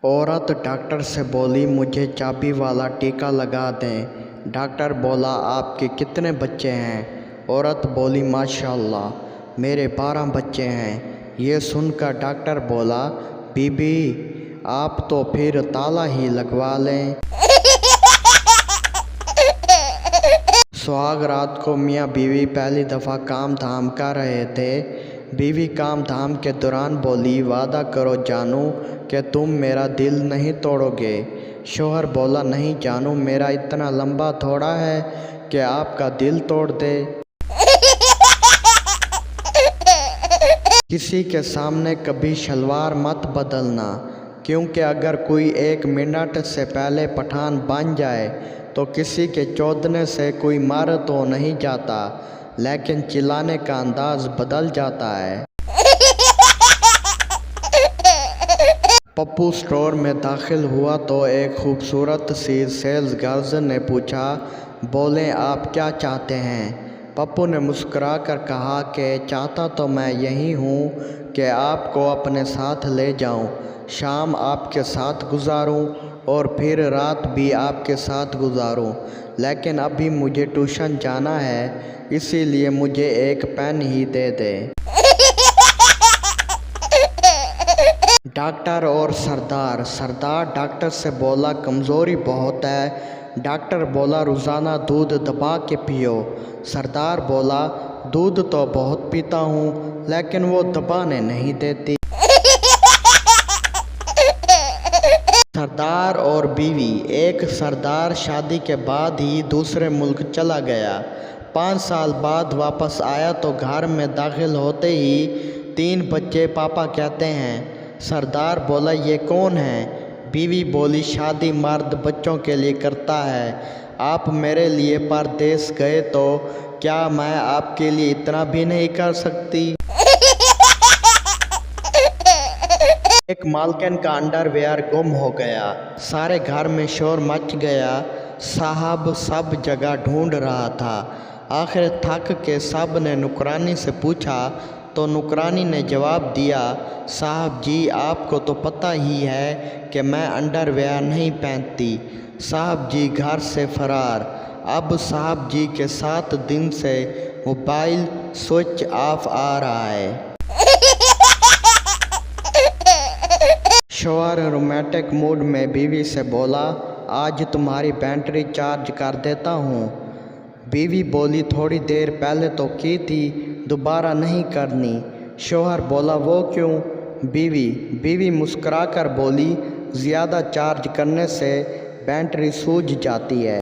औरत डॉक्टर से बोली, मुझे चाबी वाला टीका लगा दें। डॉक्टर बोला, आपके कितने बच्चे हैं? औरत बोली, माशाअल्लाह मेरे 12 बच्चे हैं। ये सुनकर डॉक्टर बोला, बीबी आप तो फिर ताला ही लगवा लें। सुहाग रात को मियाँ बीवी पहली दफ़ा काम धाम कर रहे थे। बीवी काम धाम के दौरान बोली, वादा करो जानू कि तुम मेरा दिल नहीं तोड़ोगे। शौहर बोला, नहीं जानू, मेरा इतना लंबा थोड़ा है कि आपका दिल तोड़ दे। किसी के सामने कभी शलवार मत बदलना, क्योंकि अगर कोई 1 मिनट से पहले पठान बन जाए तो किसी के चौंधने से कोई मर तो नहीं जाता, लेकिन चिल्लाने का अंदाज बदल जाता है। पप्पू स्टोर में दाखिल हुआ तो एक खूबसूरत सी सेल्स गर्ल ने पूछा, बोलें आप क्या चाहते हैं? पप्पू ने मुस्कुरा कर कहा कि चाहता तो मैं यही हूँ कि आपको अपने साथ ले जाऊँ, शाम आपके साथ गुजारूँ और फिर रात भी आपके साथ गुजारूँ, लेकिन अभी मुझे ट्यूशन जाना है, इसीलिए मुझे एक पेन ही दे दे। डॉक्टर और सरदार डॉक्टर से बोला, कमज़ोरी बहुत है। डॉक्टर बोला, रोज़ाना दूध दबा के पियो। सरदार बोला, दूध तो बहुत पीता हूँ, लेकिन वो दबाने नहीं देती। सरदार और बीवी। एक सरदार शादी के बाद ही दूसरे मुल्क चला गया। 5 साल बाद वापस आया तो घर में दाखिल होते ही 3 बच्चे पापा कहते हैं। सरदार बोला, ये कौन है? बीवी बोली, शादी मर्द बच्चों के लिए करता है। आप मेरे लिए परदेश गए तो क्या मैं आपके लिए इतना भी नहीं कर सकती? एक मालकिन का अंडरवेयर गुम हो गया। सारे घर में शोर मच गया। साहब सब जगह ढूंढ रहा था। आखिर थक के सब ने नुकरानी से पूछा तो नुकरानी ने जवाब दिया, साहब जी आपको तो पता ही है कि मैं अंडरवेयर नहीं पहनती। साहब जी घर से फरार। अब साहब जी के 7 दिन से मोबाइल स्विच ऑफ आ रहा है। शौहर रोमांटिक मूड में बीवी से बोला, आज तुम्हारी बैटरी चार्ज कर देता हूँ। बीवी बोली, थोड़ी देर पहले तो की थी, दोबारा नहीं करनी। शौहर बोला, वो क्यों? बीवी मुस्कुरा कर बोली, ज़्यादा चार्ज करने से बैटरी सूझ जाती है।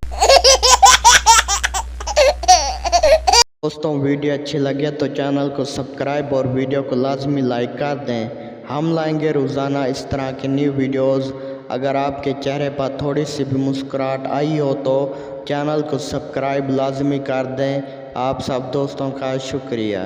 दोस्तों वीडियो अच्छी लगे तो चैनल को सब्सक्राइब और वीडियो को लाजमी लाइक कर दें। हम लाएंगे रोज़ाना इस तरह की न्यू वीडियोस। अगर आपके चेहरे पर थोड़ी सी भी मुस्कुराहट आई हो तो चैनल को सब्सक्राइब लाजमी कर दें। आप सब दोस्तों का शुक्रिया।